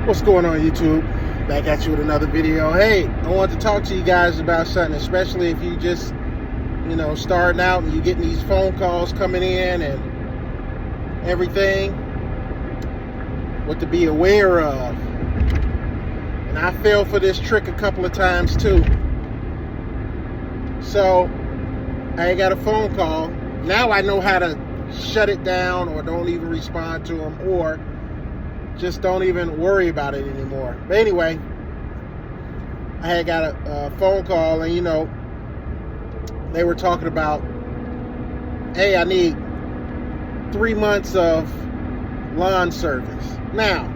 What's going on, YouTube? Back at you with another video. Hey, I want to talk to you guys about something, especially if you just, starting out and you getting these phone calls coming in and everything. What to be aware of. And I fell for this trick a couple of times too. So I got a phone call. Now I know how to shut it down or don't even respond to them or just don't even worry about it anymore. But anyway, I had got a phone call and, they were talking about, hey, I need 3 months of lawn service. Now,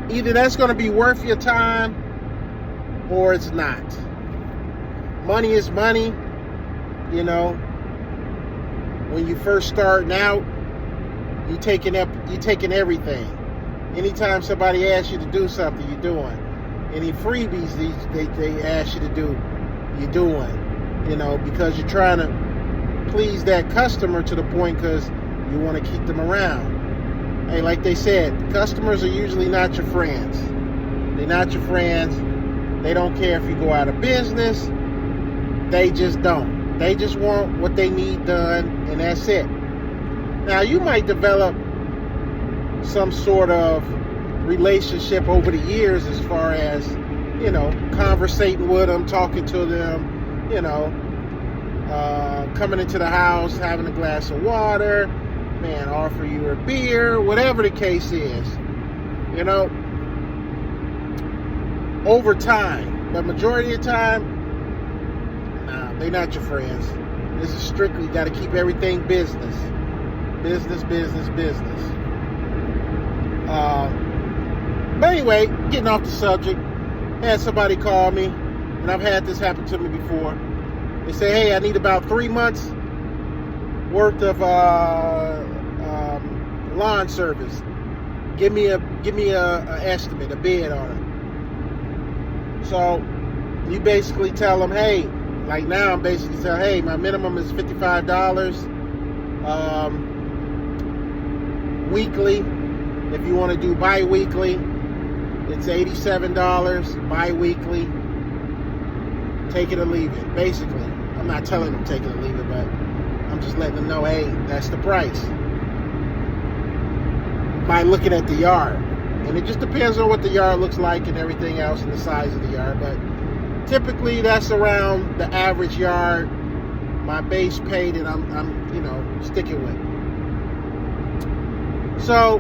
either that's going to be worth your time or it's not. Money is money, When you first starting out, you taking everything. Anytime somebody asks you to do something, you're doing. Any freebies they ask you to do, you're doing. Because you're trying to please that customer to the point because you want to keep them around. Hey, like they said, customers are usually not your friends. They're not your friends. They don't care if you go out of business. They just don't. They just want what they need done, and that's it. Now, you might develop some sort of relationship over the years as far as, conversating with them, talking to them, coming into the house, having a glass of water, offer you a beer, whatever the case is, over time. But majority of the time, nah, they're not your friends. This is strictly got to keep everything business. Business. But anyway, getting off the subject, had somebody call me, and I've had this happen to me before. They say, hey, I need about 3 months worth of lawn service. Give me a estimate, a bid on it. So you basically tell them, hey, like now I'm basically saying, hey, my minimum is $55 weekly. If you want to do bi-weekly, it's $87 bi-weekly. Take it or leave it, basically. I'm not telling them take it or leave it, but I'm just letting them know, hey, that's the price. By looking at the yard. And it just depends on what the yard looks like and everything else and the size of the yard. But typically that's around the average yard, my base pay that I'm sticking with. So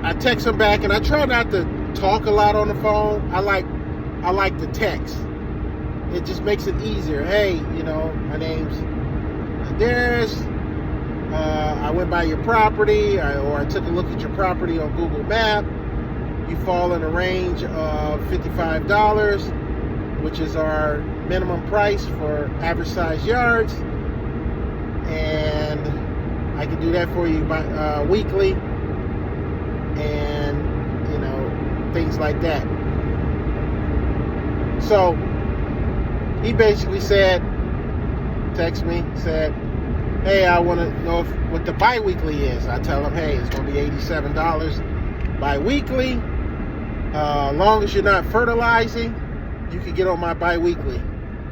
I text them back, and I try not to talk a lot on the phone. I like the text. It just makes it easier. Hey, my name's Darius. I went by your property, or I took a look at your property on Google Maps. You fall in a range of $55, which is our minimum price for average size yards. And I can do that for you by weekly. And things like that. So he basically text me, said, hey, I want to know what the bi-weekly is. I tell him, hey, it's going to be $87 bi-weekly. As long as you're not fertilizing, you can get on my bi-weekly.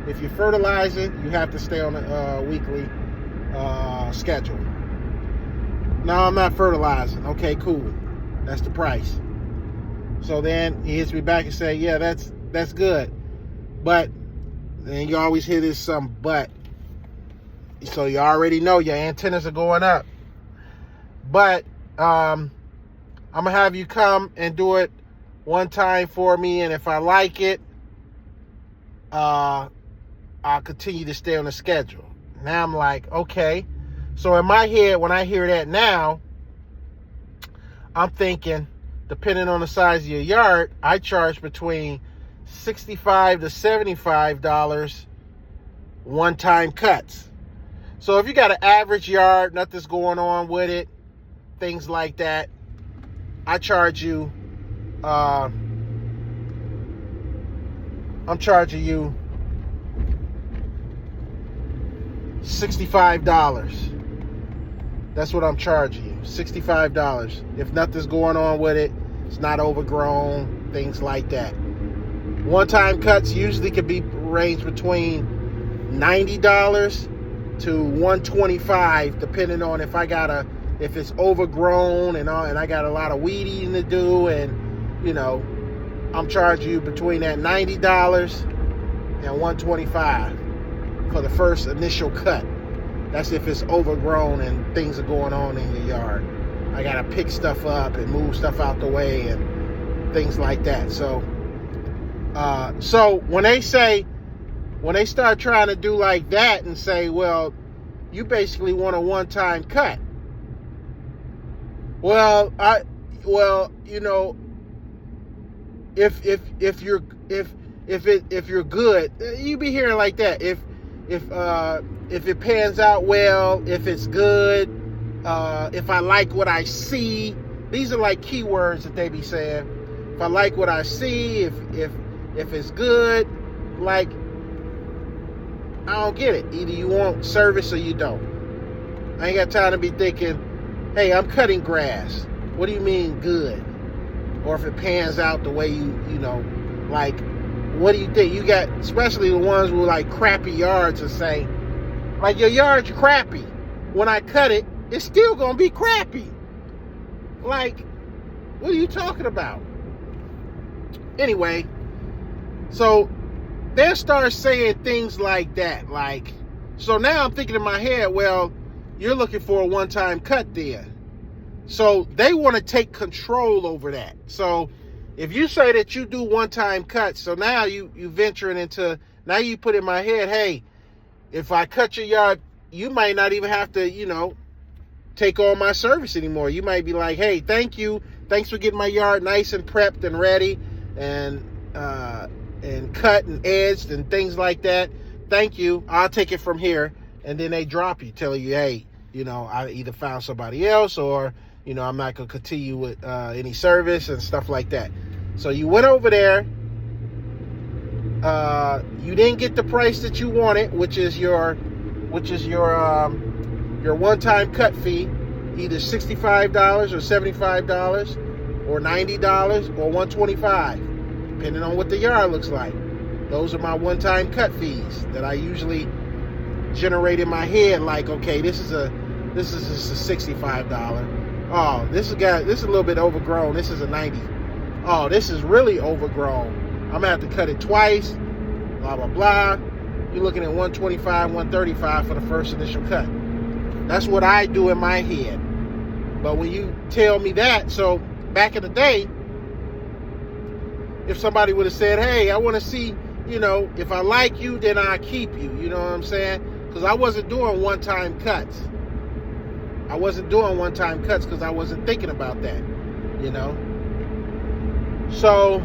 If you're fertilizing, you have to stay on a weekly schedule. No, I'm not fertilizing. Okay, cool. That's the price. So then he hits me back and say, yeah, that's good. But then you always hear this some but. So you already know your antennas are going up. But I'm going to have you come and do it one time for me. And if I like it, I'll continue to stay on the schedule. Now I'm like, okay. So in my head, when I hear that now, I'm thinking, depending on the size of your yard, I charge between $65 to $75 one-time cuts. So if you got an average yard, nothing's going on with it, things like that, I charge you, I'm charging you $65. That's what I'm charging you, $65. If nothing's going on with it, it's not overgrown, things like that. One-time cuts usually could be ranged between $90 to $125, depending on if it's overgrown and I got a lot of weed eating to do, and I'm charging you between that $90 and $125 for the first initial cut. That's if it's overgrown and things are going on in your yard. I gotta pick stuff up and move stuff out the way and things like that. So when they start trying to do like that and say, well, you basically want a one-time cut. Well, if you're good, you be hearing like that. If it pans out well, if it's good, if I like what I see, these are like keywords that they be saying. If I like what I see, if it's good, like, I don't get it. Either you want service or you don't. I ain't got time to be thinking, hey, I'm cutting grass. What do you mean good? Or if it pans out the way you like, what do you think? You got, especially the ones with like crappy yards, are saying, like, your yard's crappy. When I cut it, it's still gonna be crappy. Like, what are you talking about? Anyway, so they start saying things like that. Like, so now I'm thinking in my head, well, you're looking for a one-time cut there. So they want to take control over that. So if you say that you do one-time cuts, so now you venturing into, now you put in my head, hey, if I cut your yard, you might not even have to, take on my service anymore. You might be like, hey, thank you. Thanks for getting my yard nice and prepped and ready and cut and edged and things like that. Thank you. I'll take it from here. And then they drop you, telling you, hey, I either found somebody else or, I'm not going to continue with any service and stuff like that. So you went over there. You didn't get the price that you wanted, which is your one-time cut fee, either $65 or $75 or $90 or $125, depending on what the yard looks like. Those are my one-time cut fees that I usually generate in my head. Like, okay, this is just a $65. Oh, this is a little bit overgrown. This is a $90. Oh, this is really overgrown. I'm gonna have to cut it twice. Blah blah blah. You're looking at $125, $135 for the first initial cut. That's what I do in my head. But when you tell me that, so back in the day, if somebody would have said, hey, I want to see, if I like you, then I keep you. You know what I'm saying? Because I wasn't doing one-time cuts. I wasn't doing one-time cuts because I wasn't thinking about that, So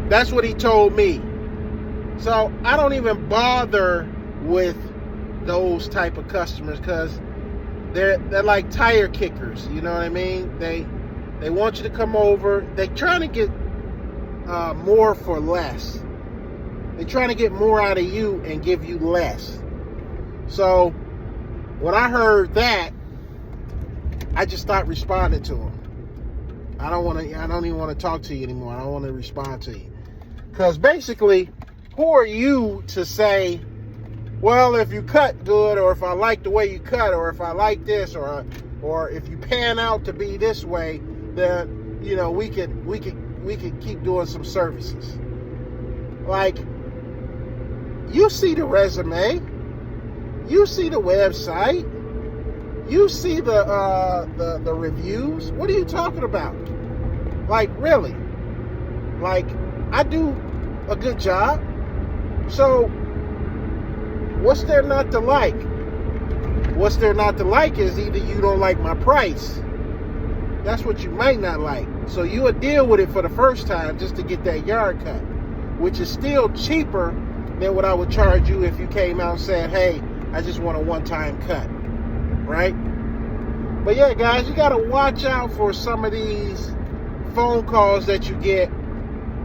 that's what he told me. So I don't even bother with those type of customers because they're like tire kickers. You know what I mean? They want you to come over. They're trying to get more for less. They're trying to get more out of you and give you less. So when I heard that, I just stopped responding to them. I don't even want to talk to you anymore. I don't want to respond to you. Because basically, who are you to say, well, if you cut good, or if I like the way you cut, or if I like this, or if you pan out to be this way, then we could keep doing some services. Like, you see the resume, you see the website, you see the reviews. What are you talking about? Like, really? Like, I do a good job. So what's there not to like? What's there not to like is either you don't like my price. That's what you might not like. So you would deal with it for the first time just to get that yard cut, which is still cheaper than what I would charge you if you came out and said, hey, I just want a one-time cut, right? But yeah, guys, you got to watch out for some of these phone calls that you get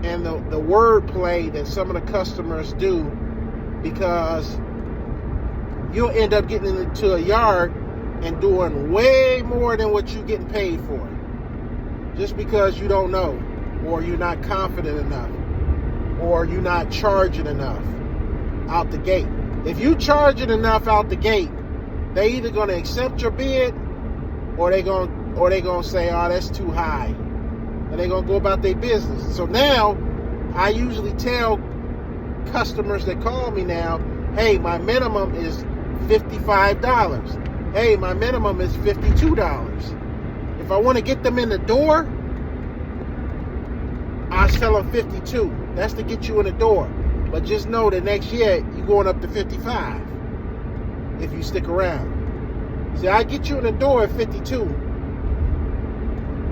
and the wordplay that some of the customers do, because you'll end up getting into a yard and doing way more than what you're getting paid for. just because you don't know, or you're not confident enough, or you're not charging enough out the gate. If you charging enough out the gate, they either going to accept your bid, or they gonna say, oh, that's too high, and they're gonna go about their business. So now I usually tell customers that call me now, hey, my minimum is $55. Hey, my minimum is $52. If I want to get them in the door, I tell them 52. That's to get you in the door. But just know that next year you're going up to 55 if you stick around. See, I get you in the door at 52,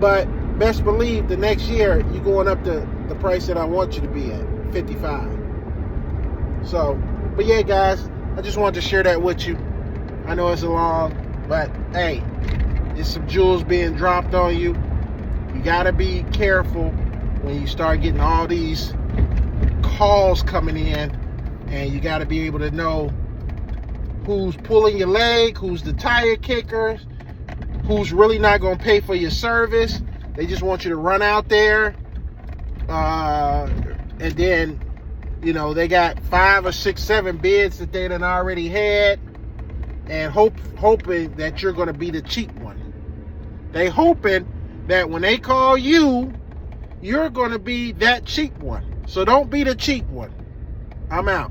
but best believe the next year you're going up to the price that I want you to be at, 55. So, but yeah, guys, I just wanted to share that with you. I know it's a long, but hey, it's some jewels being dropped on you. You gotta be careful when you start getting all these calls coming in, and you gotta be able to know who's pulling your leg, who's the tire kicker, who's really not gonna pay for your service. They just want you to run out there, and then, you know, they got 5 or 6, 7 bids that they done already had, and hoping that you're going to be the cheap one. They hoping that when they call you, you're going to be that cheap one. So don't be the cheap one. I'm out.